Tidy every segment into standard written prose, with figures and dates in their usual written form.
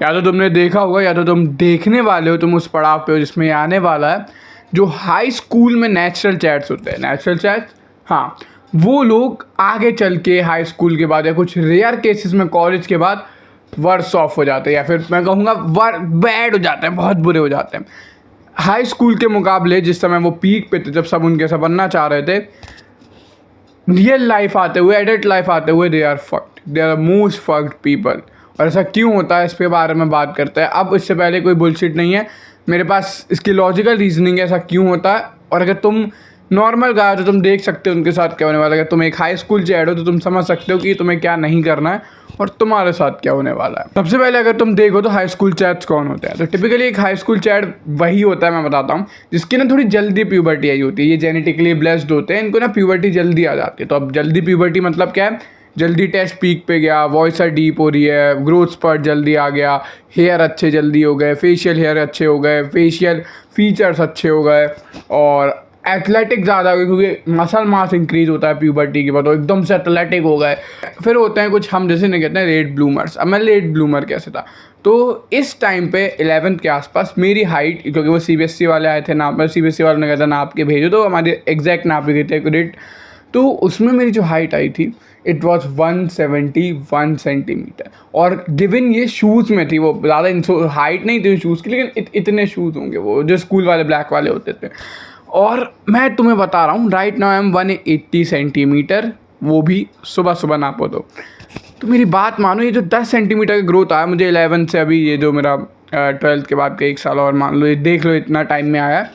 या तो तुमने देखा होगा या तो तुम देखने वाले हो, तुम उस पड़ाव पे हो जिसमें ये आने वाला है। जो हाई स्कूल में नेचुरल चैट्स होते हैं, नेचुरल चैट्स, हाँ, वो लोग आगे चल के हाई स्कूल के बाद या कुछ रेयर केसेस में कॉलेज के बाद वर्स ऑफ हो जाते हैं, या फिर मैं कहूँगा बैड हो जाते हैं, बहुत बुरे हो जाते हैं। हाई स्कूल के मुकाबले जिस समय वो पीक पे थे, जब सब उनके सब बनना चाह रहे थे, रियल लाइफ आते हुए, एडल्ट लाइफ आते हुए, they are fucked, they are most fucked people. और ऐसा क्यों होता है, इस पे बारे में बात करते हैं। अब इससे पहले कोई बुलशिट नहीं है, मेरे पास इसकी लॉजिकल रीजनिंग है ऐसा क्यों होता है। और अगर तुम नॉर्मल गाय हो तो तुम देख सकते हो उनके साथ क्या होने वाला है। अगर तुम एक हाई स्कूल चैट हो तो तुम समझ सकते हो कि तुम्हें क्या नहीं करना है और तुम्हारे साथ क्या होने वाला है। सबसे पहले अगर तुम देखो तो हाई स्कूल चैट्स कौन होते हैं, तो टिपिकली एक हाई स्कूल चैट वही होता है, मैं बताता हूँ, जिसकी ना थोड़ी जल्दी प्यूबर्टी आई होती है। ये जेनेटिकली ब्लेस्ड होते हैं, इनको ना प्यूबर्टी जल्दी आ जाती है। तो अब जल्दी प्यूबर्टी मतलब क्या है, जल्दी टेस्ट पीक पे गया, वॉइस डीप हो रही है, ग्रोथ स्पर्ट जल्दी आ गया, हेयर अच्छे जल्दी हो गए, फेशियल हेयर अच्छे हो गए, फेशियल फीचर्स अच्छे हो गए, और एथलेटिक ज़्यादा हो गए क्योंकि मसल मास इंक्रीज होता है प्यूबर्टी के बाद, तो एकदम से एथलेटिक हो गए। फिर होते हैं कुछ हम जैसे नहीं कहते हैं लेट ब्लूमर्स। अब मैं लेट ब्लूमर कैसे था, तो इस टाइम पे 11th के आसपास मेरी हाइट, क्योंकि वो CBSE वाले आए थे नाप, CBSE वालों ने कहता नाप के भेजो, तो हमारे एग्जैक्ट नाप भी गए थे एक्यूरेट, तो उसमें मेरी जो हाइट आई थी इट वॉज 171 सेंटीमीटर। और गिवन ये शूज़ में थी, वो ज़्यादा हाइट नहीं थी शूज़ की, लेकिन इतने शूज़ होंगे वो जो स्कूल वाले ब्लैक वाले होते थे। और मैं तुम्हें बता रहा हूँ right now I am 180 centimetre, वो भी सुबह सुबह नापो तो मेरी बात मानो, ये जो 10 सेंटीमीटर का ग्रोथ आया मुझे 11 से, अभी ये जो मेरा 12th के बाद का 1 साल और मान लो, ये देख लो इतना टाइम में आया।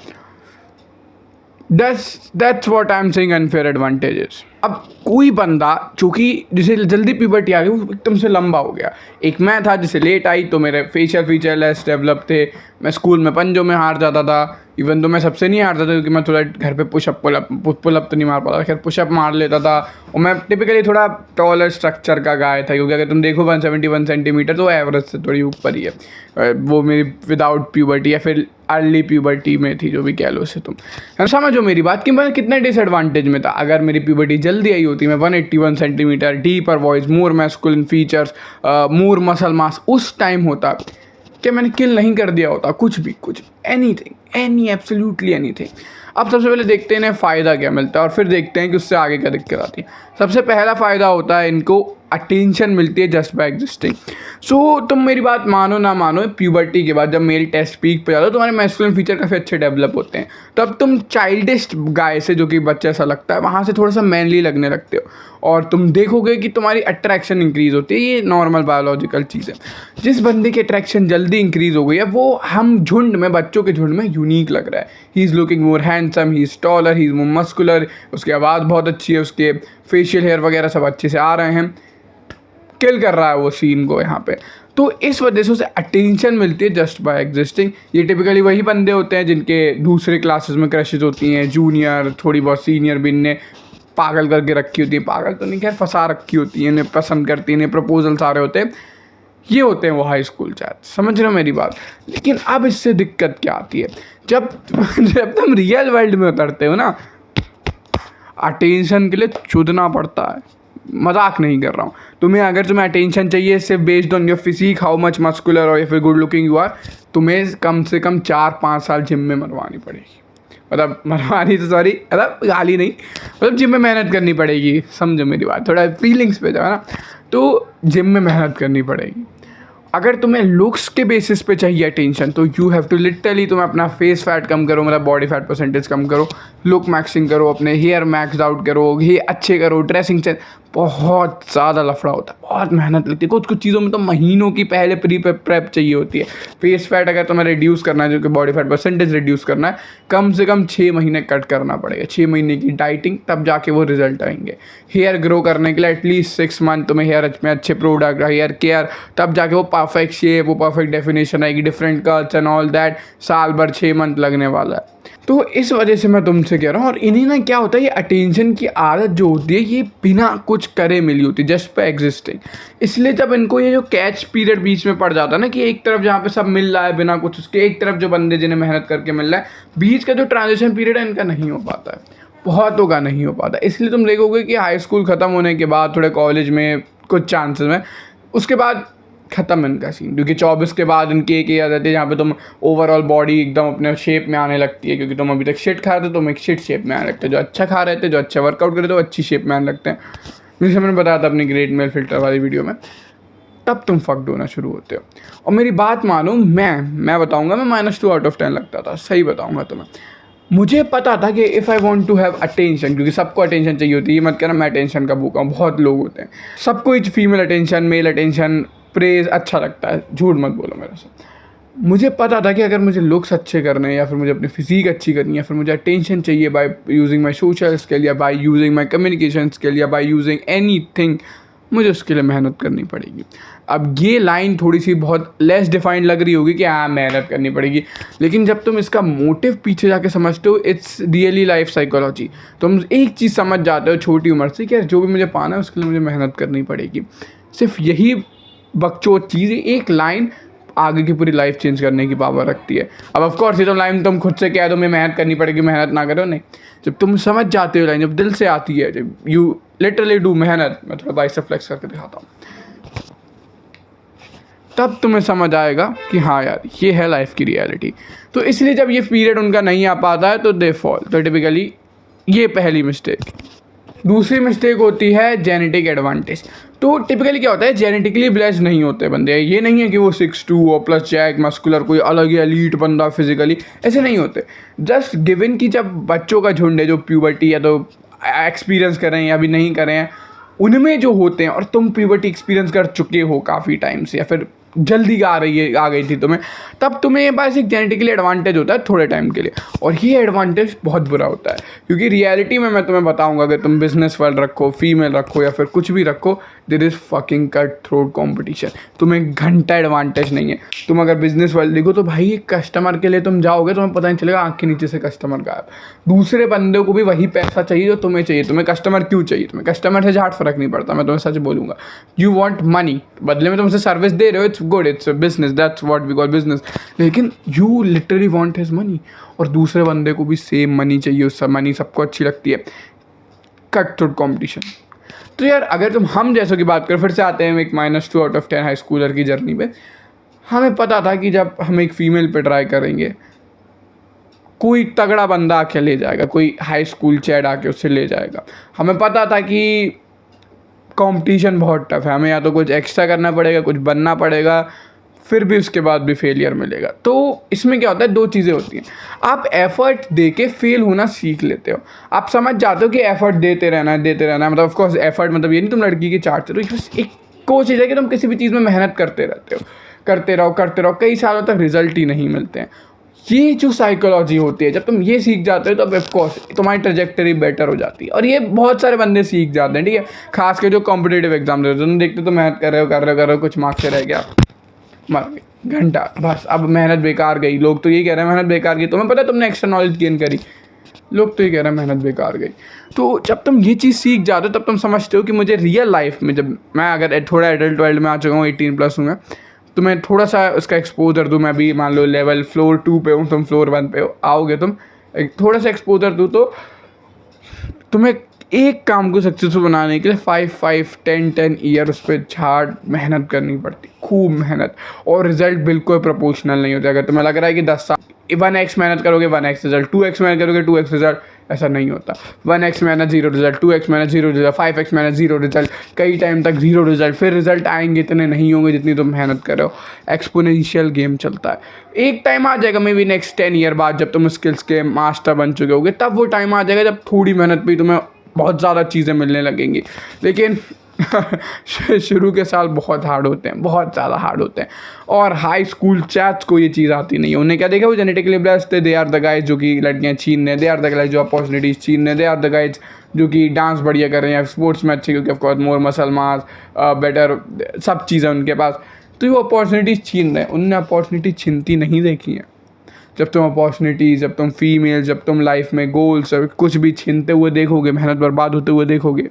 That's what I am saying unfair advantages. अब कोई बंदा जो कि जिसे जल्दी प्यूबर्टी आ गई वो एकदम से लंबा हो गया। एक मैं था जिसे लेट आई, तो मेरे फेशियल फीचर लेस डेवलप थे। मैं स्कूल में पंजों में हार जाता था, इवन तो मैं सबसे नहीं हारता था क्योंकि मैं थोड़ा घर पे पुशअप पुलअप तो नहीं मार पाता, खैर पुशअप मार लेता था। और मैं टिपिकली थोड़ा टॉलर स्ट्रक्चर का गाय था, क्योंकि अगर तुम देखो 171 सेंटीमीटर तो एवरेज से थोड़ी ऊपर ही है। वो मेरी विदाउट प्यूबर्टी या फिर अर्ली प्यूबर्टी में थी, जो भी कह लो उसे तुम। समझो मेरी बात कि मैं कितने डिसएडवांटेज में था। अगर मेरी प्यूबर्टी जल्दी आई होती, मैं 181 centimetre, deeper voice, more masculine features, more muscle mass, उस टाइम होता कि मैंने किल नहीं कर दिया होता कुछ भी, कुछ एनी एब्सोल्युटली एनीथिंग। अब सबसे पहले देखते हैं इन्हें फ़ायदा क्या मिलता है और फिर देखते हैं कि उससे आगे क्या दिक्कत आती है। सबसे पहला फ़ायदा होता है इनको अटेंशन मिलती है जस्ट बाय एग्जिस्टिंग। सो तुम मेरी बात मानो ना मानो, प्यूबर्टी के बाद जब मेरी टेस्ट पीक पे जाता है तुम्हारे मैस्कुलिन फीचर काफ़ी अच्छे डेवलप होते हैं। तब तुम चाइल्डिश गाय से, जो कि बच्चा सा लगता है, वहाँ से थोड़ा सा मैनली लगने लगते हो और तुम देखोगे कि तुम्हारी अट्रैक्शन इंक्रीज़ होती है। ये नॉर्मल बायोलॉजिकल चीज़ है। जिस बंदे की अट्रैक्शन जल्दी इंक्रीज़ हो गई है वो हम झुंड में, बच्चों के झुंड में यूनिक लग रहा है। He is looking more handsome, he is taller, he is more muscular, उसकी आवाज़ बहुत अच्छी है, उसके फेशियल हेयर वगैरह सब अच्छे से आ रहे हैं, किल कर रहा है वो सीन को यहाँ पे। तो इस वजह से उसे अटेंशन मिलती है जस्ट बाय एग्जिस्टिंग। ये टिपिकली वही बंदे होते हैं जिनके दूसरे क्लासेस में क्रशेज होती हैं, जूनियर, थोड़ी बहुत सीनियर भी इन्हें पागल करके रखी होती है, पागल तो नहीं खैर फंसा रखी होती है, इन्हें पसंद करती है, इन्हें प्रपोजल सारे होते हैं। ये होते हैं वो हाई स्कूल चैट, समझ रहे हो मेरी बात। लेकिन अब इससे दिक्कत क्या आती है, जब तुम रियल वर्ल्ड में उतरते हो ना, अटेंशन के लिए चुदना पड़ता है। मजाक नहीं कर रहा हूँ। अगर तुम्हें अटेंशन चाहिए सिर्फ based on your physique, how much muscular और या फिर गुड लुकिंग यू आर, तुम्हें कम से कम 4-5 साल जिम में मरवानी पड़ेगी। मतलब मरवानी तो सॉरी, मतलब गाली नहीं, मतलब जिम में मेहनत करनी पड़ेगी। समझो मेरी बात, थोड़ा फीलिंग्स पे जाओ ना, तो जिम में मेहनत करनी पड़ेगी। अगर तुम्हें लुक्स के बेसिस पे चाहिए अटेंशन तो यू हैव टू लिटरली, तुम्हें अपना फेस फैट कम करो, मतलब बॉडी फैट परसेंटेज कम करो, लुक मैक्सिंग करो, अपने हेयर मैक्स आउट करो, ये अच्छे करो, ड्रेसिंग सेंस। बहुत ज़्यादा लफड़ा होता है, बहुत मेहनत लगती है। कुछ कुछ चीज़ों में तो महीनों की पहले प्री प्रेप चाहिए होती है। फेस फैट अगर तुम्हें रिड्यूस करना है, जो कि बॉडी फैट परसेंटेज रिड्यूस करना है, कम से कम 6 महीने कट करना पड़ेगा, 6 महीने की डाइटिंग, तब जाके वो रिजल्ट आएंगे। हेयर ग्रो करने के लिए एटलीस्ट 6 मंथ तुम्हें हेयर में अच्छे प्रोडक्ट, हेयर केयर, तब जाके वो परफेक्ट शेप, वो परफेक्ट डेफिनेशन आएगी, different cuts and all that. साल भर 6 मंथ लगने वाला है। तो इस वजह से मैं तुमसे कह रहा हूँ। और इन्हें ना क्या होता है, ये अटेंशन की आदत जो होती है ये बिना कुछ करे मिली होती है, जस्ट पे एग्जिस्टिंग। इसलिए जब इनको ये जो कैच पीरियड बीच में पड़ जाता है ना, कि एक तरफ जहाँ पे सब मिल रहा है बिना कुछ उसके, एक तरफ जो बंदे जिन्हें मेहनत करके मिल रहा है, बीच का जो ट्रांजिशन पीरियड है इनका नहीं हो पाता है, बहुतों का नहीं हो पाता। इसलिए तुम देखोगे कि हाई स्कूल ख़त्म होने के बाद थोड़े कॉलेज में कुछ चांसेस में, उसके बाद ख़त्म इनका सीन, क्योंकि 24 के बाद इनकी एक ये आदत है जहाँ पे तुम ओवरऑल बॉडी एकदम अपने शेप में आने लगती है, क्योंकि तुम अभी तक शिट खा रहे थे, तुम एक शिट शेप में आने लगते हो। जो अच्छा खा रहे थे, जो अच्छा वर्कआउट कर रहे थे, वो अच्छी शेप में आने लगते हैं, जैसे मैंने बताया था अपनी ग्रेट मेल फिल्टर वाली वीडियो में। तब तुम फक्ड होना शुरू होते हो। और मेरी बात मानो, मैं बताऊँगा, मैं -2 आउट ऑफ 10 लगता था, सही बताऊँगा तुम्हें। मुझे पता था कि if I want to have attention, क्योंकि सबको अटेंशन चाहिए होती है, ये मत कहना मैं अटेंशन का भूखा हूँ, बहुत लोग होते हैं, सबको ही female attention, male attention, praise अच्छा लगता है, झूठ मत बोलो मेरे से। मुझे पता था कि अगर मुझे लुक्स अच्छे करने हैं, या फिर मुझे अपनी फिजिक अच्छी करनी है, या फिर मुझे अटेंशन चाहिए by using my social skill, या by using my communication skill, या बाय यूजिंग एनीथिंग, मुझे उसके लिए मेहनत करनी पड़ेगी। अब ये लाइन थोड़ी सी बहुत लेस डिफाइंड लग रही होगी कि हाँ मेहनत करनी पड़ेगी, लेकिन जब तुम इसका मोटिव पीछे जाके समझते हो, इट्स रियली लाइफ साइकोलॉजी। तुम एक चीज़ समझ जाते हो छोटी उम्र से कि जो भी मुझे पाना है उसके लिए मुझे मेहनत करनी पड़ेगी। सिर्फ यही बकचोद चीज़, एक लाइन आगे की पूरी लाइफ चेंज करने की पावर रखती है। अब ऑफ कोर्स ये तो लाइन तुम खुद से कह दो मैं मेहनत करनी पड़ेगी, मेहनत ना करो, नहीं। जब तुम समझ जाते हो लाइन, जब दिल से आती है, जब यू लिटरली डू मेहनत, मैं थोड़ा बाइसेप फ्लेक्स करके दिखाता हूँ, तब तुम्हें समझ आएगा कि हाँ यार ये है लाइफ की रियलिटी। तो इसलिए जब ये पीरियड उनका नहीं आ पाता है तो दे फॉल। तो टिपिकली ये पहली मिस्टेक। दूसरी मिस्टेक होती है जेनेटिक एडवांटेज। तो टिपिकली क्या होता है, जेनेटिकली ब्लेस्ड नहीं होते बंदे, ये नहीं है कि वो 6'2" और प्लस जैक मस्कुलर कोई अलग ही एलीट बंदा फिजिकली, ऐसे नहीं होते। जस्ट गिवन कि जब बच्चों का झुंड है जो प्यूबर्टी या तो एक्सपीरियंस कर रहे हैं या अभी नहीं कर रहे हैं, उनमें जो होते हैं, और तुम प्यूबर्टी एक्सपीरियंस कर चुके हो काफ़ी टाइम से, या फिर जल्दी आ गई थी तुम्हें, तब तुम्हें ये पास एक जेनेटिकली एडवांटेज होता है थोड़े टाइम के लिए। और ये एडवांटेज बहुत बुरा होता है, क्योंकि रियलिटी में मैं तुम्हें बताऊंगा, अगर तुम बिजनेस वर्ल्ड रखो, फीमेल रखो, या फिर कुछ भी रखो, there is fucking cut throat competition. तुम्हें घंटा एडवांटेज नहीं है। तुम अगर बिजनेस वर्ल्ड देखो तो भाई एक कस्टमर के लिए तुम जाओगे, तुम्हें पता नहीं चलेगा, आँख के नीचे से कस्टमर गायब। दूसरे बंदे को भी वही पैसा चाहिए जो तुम्हें चाहिए। तुम्हें कस्टमर क्यों चाहिए? तुम्हें कस्टमर से झाट फर्क नहीं पड़ता, मैं तुम्हें सच बोलूँगा। यू वॉन्ट मनी, बदले में तुमसे सर्विस दे रहे हो, it's good, it's business, that's what we call business. लेकिन you literally want his money, और दूसरे बंदे को भी सेम मनी चाहिए, उससे मनी सबको अच्छी लगती है। Cut through competition. तो यार अगर तुम हम जैसों की बात करें, फिर से आते हैं एक -2 आउट ऑफ 10 हाई स्कूलर की जर्नी पे। हमें पता था कि जब हम एक फ़ीमेल पे ट्राई करेंगे, कोई तगड़ा बंदा आके ले जाएगा, कोई हाई स्कूल चैड आके उससे ले जाएगा। हमें पता था कि कंपटीशन बहुत टफ है, हमें या तो कुछ एक्स्ट्रा करना पड़ेगा, कुछ बनना पड़ेगा, फिर भी उसके बाद भी फेलियर मिलेगा। तो इसमें क्या होता है, दो चीज़ें होती हैं। आप एफर्ट दे के फेल होना सीख लेते हो। आप समझ जाते हो कि एफर्ट देते रहना है। मतलब ऑफकोर्स एफर्ट मतलब ये नहीं तुम लड़की की चाटते हो, बस एक कोशिश है कि तुम किसी भी चीज़ में मेहनत करते रहते हो, करते रहो, कई सालों तक रिजल्ट ही नहीं मिलते हैं। ये जो साइकोलॉजी होती है, जब तुम ये सीख जाते हो तब ऑफकोर्स तुम्हारी ट्रैजेक्टरी बेटर हो जाती है। और ये बहुत सारे बंदे सीख जाते हैं, ठीक है। खास कर जो कॉम्पिटेटिव एग्जाम देते हो, तुम देखते तो मेहनत कर रहे हो, कुछ मार्क्स से रह गया, मर गए, घंटा, बस अब मेहनत बेकार गई। लोग तो यही कह रहे हैं मेहनत बेकार गई, तुम्हें पता है तुमने एक्स्ट्रा नॉलेज गेन करी, लोग तो ये कह रहे हैं मेहनत बेकार गई। तो जब तुम ये चीज़ सीख जाते हो तब तुम समझते हो कि मुझे रियल लाइफ में, जब मैं अगर थोड़ा एडल्ट वर्ल्ड में आ चुका हूँ, 18+ हूँ मैं, तो मैं थोड़ा सा उसका एक्सपोजर दूँ। मैं भी मान लो लेवल फ्लोर 2 पे हूँ, तुम फ्लोर 1 पे हो, आओगे तुम, एक थोड़ा सा एक्सपोजर दूँ तो तुम्हें एक काम को सक्सेसफुल बनाने के लिए 5 10 ईयर उस पर झाड़ मेहनत करनी पड़ती, खूब मेहनत, और रिजल्ट बिल्कुल प्रोपोर्शनल नहीं होता। अगर तुम्हें लग रहा है कि 10 साल 1x मेहनत करोगे 1x रिजल्ट, 2x मेहनत करोगे 2x रिजल्ट, ऐसा नहीं होता। 1x मेहनत 0 रिजल्ट, 2x मेहनत 0 रिजल्ट, 5x मेहनत 0 रिजल्ट, कई टाइम तक 0 रिजल्ट, फिर रिजल्ट आएंगे इतने नहीं होंगे जितनी तुम मेहनत कर रहे हो। एक्सपोनेंशियल गेम चलता है। एक टाइम आ जाएगा मे बी नेक्स्ट 10 ईयर बाद, जब तुम स्किल्स के मास्टर बन चुके होगे, तब वो टाइम आ जाएगा जब थोड़ी मेहनत भी तुम्हें बहुत ज़्यादा चीज़ें मिलने लगेंगी। लेकिन शुरू के साल बहुत हार्ड होते हैं, बहुत ज़्यादा हार्ड होते हैं। और हाई स्कूल चैट्स को ये चीज़ आती नहीं है। उन्हें क्या देखा, वो जेनेटिकली ब्लेस्ड थे, दे आर द गाइज जो कि लड़कियाँ छीन रहे, दे आर द गाइज जो अपॉर्चुनिटीज़ छीन रहे, दे आर द गाइज जो कि डांस बढ़िया कर रहे हैं, स्पोर्ट्स में अच्छे, क्योंकि ऑफकोर्स मोर मसल मास, बेटर सब चीज़ें उनके पास, तो ये अपॉर्चुनिटीज़ छीन रहे हैं। उनने अपॉर्चुनिटी छीनती नहीं देखी है। जब तुम अपॉर्चुनिटीज़, जब तुम फीमेल, जब तुम लाइफ में गोल्स कुछ भी छीनते हुए देखोगे, मेहनत बर्बाद होते हुए देखोगे,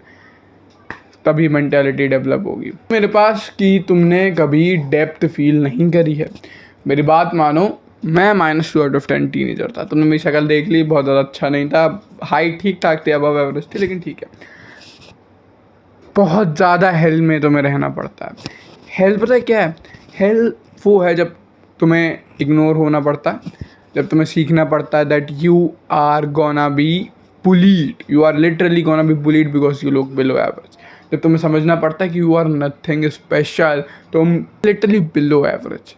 तभी मेंटालिटी डेवलप होगी। मेरे पास कि तुमने कभी डेप्थ फील नहीं करी है। मेरी बात मानो, मैं -2 आउट ऑफ 10 टीनेजर था। तुमने मेरी शक्ल देख ली, बहुत ज़्यादा अच्छा नहीं था, हाइट ठीक ठाक थी, अबव एवरेज थी, लेकिन ठीक है। बहुत ज़्यादा हेल में तुम्हें रहना पड़ता है। हेल पता है क्या है? हेल वो है जब तुम्हें इग्नोर होना पड़ता है, जब तुम्हें सीखना पड़ता है that you are gonna be bullied, you are literally gonna be bullied because you look below average. जब तुम्हें समझना पड़ता है कि यू आर नथिंग स्पेशल, तुम literally below average,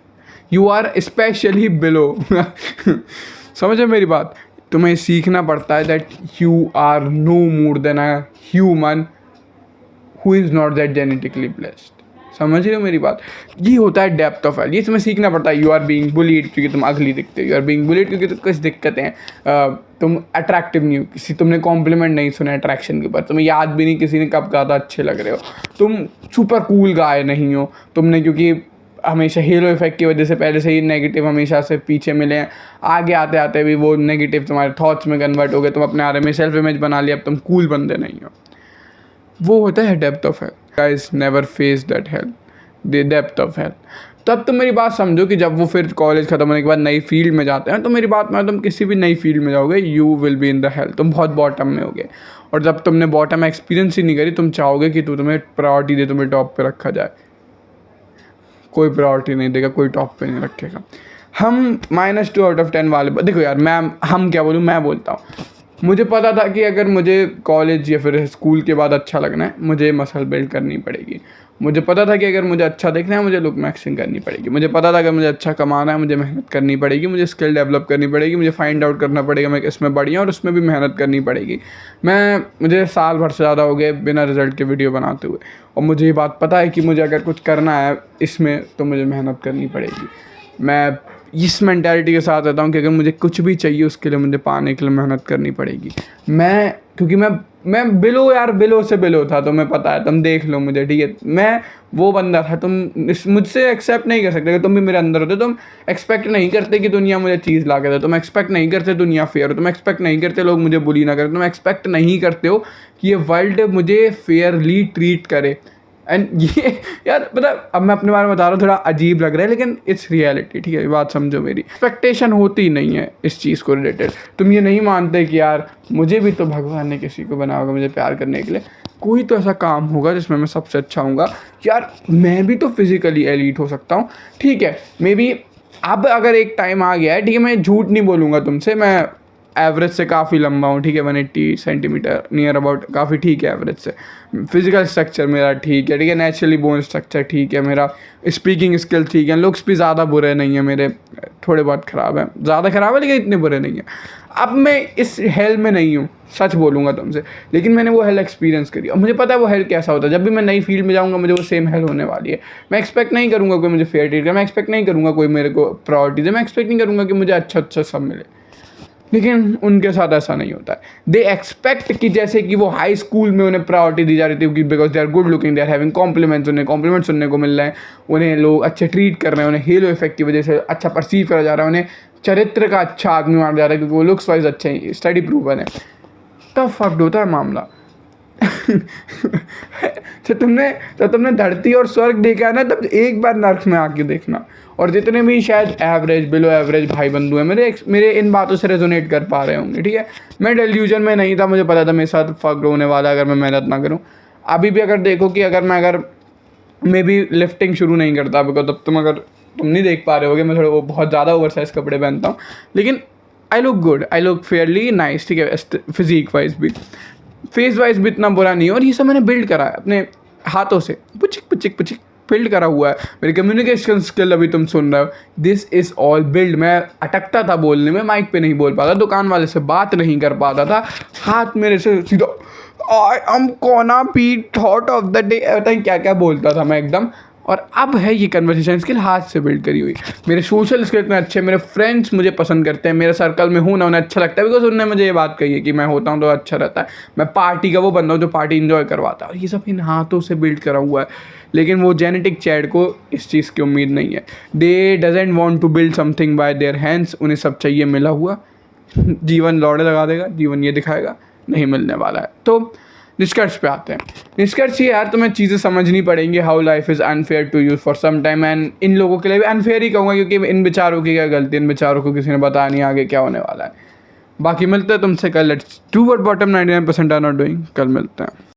you are specially below समझे मेरी बात? तुम्हें सीखना पड़ता है that you are no more than a human who is not that genetically blessed. समझ रहे हो मेरी बात? ये होता है डेप्थ ऑफ हेल। ये तुम्हें सीखना पड़ता है। यू आर बीइंग बुलीड क्योंकि तुम अगली दिखते हो, यू आर बीइंग बुलीड क्योंकि तो कुछ दिक्कतें हैं, तुम अट्रैक्टिव नहीं हो, किसी तुमने कॉम्प्लीमेंट नहीं सुना अट्रैक्शन के ऊपर, तुम्हें याद भी नहीं किसी ने कब कहा था अच्छे लग रहे हो, तुम सुपर कूल गाय नहीं हो, तुमने क्योंकि हमेशा हीरो इफेक्ट की वजह से पहले से ही नेगेटिव हमेशा से पीछे मिले हैं, आगे आते आते भी वो नेगेटिव तुम्हारे थॉट्स में कन्वर्ट हो गए, तुम अपने बारे में सेल्फ इमेज बना लिया, अब तुम कूल बंदे नहीं हो। वो होता है depth of hell. Guys never face that hello, the depth of hell. तब तुम मेरी बात समझो कि जब वो फिर कॉलेज खत्म होने के बाद नई फील्ड में जाते हैं, तो मेरी बात में तुम किसी भी नई फील्ड में जाओगे, you will be in the hell, तुम बहुत बॉटम में होगे। और जब तुमने बॉटम एक्सपीरियंस ही नहीं करी, तुम चाहोगे कि तुम्हें प्रायोरिटी दे, तुम्हें टॉप पे रखा जाए। कोई प्रायोरिटी नहीं देगा, कोई टॉप पे नहीं रखेगा। हम -2 आउट ऑफ 10 वाले, देखो यार हम क्या बोलूँ, मैं बोलता हूँ, मुझे पता था कि अगर मुझे कॉलेज या फिर स्कूल के बाद अच्छा लगना है, मुझे मसल बिल्ड करनी पड़ेगी। मुझे पता था कि अगर मुझे अच्छा दिखना है, मुझे लुक मैक्सिंग करनी पड़ेगी। मुझे पता था अगर मुझे अच्छा कमाना है, मुझे मेहनत करनी पड़ेगी, मुझे स्किल डेवलप करनी पड़ेगी, मुझे फाइंड आउट करना पड़ेगा मैं इसमें बढ़िया, और उसमें भी मेहनत करनी पड़ेगी। मुझे साल भर से ज़्यादा हो गए बिना रिजल्ट के वीडियो बनाते हुए, और मुझे ये बात पता है कि मुझे अगर कुछ करना है इसमें तो मुझे मेहनत करनी पड़ेगी। मैं इस मेंटालिटी के साथ रहता हूँ कि अगर मुझे कुछ भी चाहिए उसके लिए मुझे पाने के लिए मेहनत करनी पड़ेगी। क्योंकि मैं बिलो से बिलो था, तुम्हें पता है, तुम देख लो मुझे, ठीक है? मैं वो बंदा था, तुम मुझसे एक्सेप्ट नहीं कर सकते। तुम भी मेरे अंदर होते, तुम एक्सपेक्ट नहीं करते कि दुनिया मुझे चीज़ ला के दे, तुम एक्सपेक्ट नहीं करते दुनिया फेयर हो, तुम एक्सपेक्ट नहीं करते लोग मुझे बुली ना करें, तुम एक्सपेक्ट नहीं करते हो कि ये वर्ल्ड मुझे फेयरली ट्रीट करे। एंड ये यार पता, अब मैं अपने बारे में बता रहा हूँ, थोड़ा अजीब लग रहा है लेकिन इट्स रियलिटी, ठीक है? बात समझो मेरी। एक्सपेक्टेशन होती नहीं है इस चीज़ को रिलेटेड। तुम ये नहीं मानते कि यार मुझे भी तो भगवान ने किसी को बना होगा मुझे प्यार करने के लिए, कोई तो ऐसा काम होगा जिसमें मैं सबसे अच्छा हूँगा। यार मैं भी तो फिजिकली एलीट हो सकता हूँ, ठीक है? मे बी अब अगर एक टाइम आ गया है, ठीक है, मैं झूठ नहीं बोलूँगा तुमसे, मैं एवरेज से काफ़ी लंबा हूँ, ठीक है? 180 सेंटीमीटर नियर अबाउट, काफ़ी ठीक है एवरेज से। फिजिकल स्ट्रक्चर मेरा ठीक है, ठीक है? नेचुरली बोन स्ट्रक्चर ठीक है, मेरा स्पीकिंग स्किल ठीक है, लुक्स भी ज़्यादा बुरे नहीं है मेरे, थोड़े बहुत ख़राब है, ज़्यादा ख़राब है लेकिन इतने बुरे नहीं है। अब मैं इस हेल में नहीं हूँ, सच बोलूँगा तुमसे, लेकिन मैंने वो हेल एक्सपीरियंस करी और मुझे पता है वो हेल कैसा होता है। जब भी मैं नई फील्ड में जाऊँगा मुझे वो सेम हेल होने वाली है। मैं एक्सपेक्ट नहीं करूँगा कोई मुझे फेयर ट्रीट करे, मैं एक्सपेक्ट नहीं करूँगा कोई मेरे को प्रायोरिटी दे, मैं एक्सपेक्ट नहीं करूँगा कि मुझे अच्छा सब मिले, लेकिन उनके साथ ऐसा नहीं होता है। दे एक्सपेक्ट कि जैसे कि वो हाई स्कूल में उन्हें प्रायोरिटी दी जा रही थी because they are good looking, they are having compliments, उन्हें कॉम्प्लीमेंट सुनने को मिल रहे हैं, उन्हें लोग अच्छे ट्रीट कर रहे हैं, उन्हें हेलो इफेक्ट की वजह से अच्छा परसीव करा जा रहा है, उन्हें चरित्र का अच्छा आदमी माना जा रहा है क्योंकि वो लुक्स वाइज अच्छे हैं, स्टडी प्रूवन है। तब फक्ड होता है मामला। तो तुमने धरती और स्वर्ग देखा है ना, तब एक बार नर्क में आके देखना। और जितने भी शायद एवरेज बिलो एवरेज भाई बंधु हैं मेरे इन बातों से रेजोनेट कर पा रहे होंगे, ठीक है? मैं डेल्यूजन में नहीं था, मुझे पता था मेरे साथ फक्ड होने वाला है अगर मैं मेहनत ना करूं। अभी भी अगर देखो कि अगर मैं भी लिफ्टिंग शुरू नहीं करता, बिकॉज तब तुम नहीं देख पा रहे होगे, मैं थोड़ा वो बहुत ज़्यादा ओवरसाइज कपड़े पहनता हूँ, लेकिन I look good, I look Fairlie nice, ठीक है? फिजिक वाइज भी, फेस वाइज भी इतना बुरा नहीं है। और ये सब मैंने बिल्ड करा है अपने हाथों से, पुचिक बिल्ड करा हुआ है। मेरी कम्युनिकेशन स्किल अभी तुम सुन रहे हो, दिस इज़ ऑल बिल्ड। मैं अटकता था बोलने में, माइक पे नहीं बोल पाता, दुकान वाले से बात नहीं कर पाता था, हाथ मेरे से सीधा I am gonna be thought of the day, पता नहीं क्या क्या बोलता था मैं एकदम। और अब है ये कन्वर्सेशन स्किल हाथ से बिल्ड करी हुई। मेरे सोशल स्किल इतने अच्छे, मेरे फ्रेंड्स मुझे पसंद करते हैं, मेरे सर्कल में हूँ ना उन्हें अच्छा लगता है, बिकॉज उन्होंने मुझे ये बात कही है कि मैं होता हूँ तो अच्छा रहता है। मैं पार्टी का वो बंदा हूँ जो पार्टी इन्जॉय करवाता है, और ये सब इन हाथों से बिल्ड करा हुआ है। लेकिन वो जेनेटिक चैड को इस चीज़ की उम्मीद नहीं है। They doesn't want to build something by their hands, उन्हें सब चाहिए मिला हुआ। जीवन लौड़े लगा देगा, जीवन ये दिखाएगा, नहीं मिलने वाला है। तो निष्कर्ष पे आते हैं। निष्कर्ष ये यार, तुम्हें चीज़ें समझनी पड़ेंगी, how life is unfair to you for some time, and इन लोगों के लिए भी अनफेयर ही कहूँगा क्योंकि इन बेचारों की क्या गलती, इन बेचारों को किसी ने बताया नहीं आगे क्या होने वाला है। बाकी मिलते हैं तुमसे कल। Let's do what bottom 99% are not doing. कल मिलते हैं।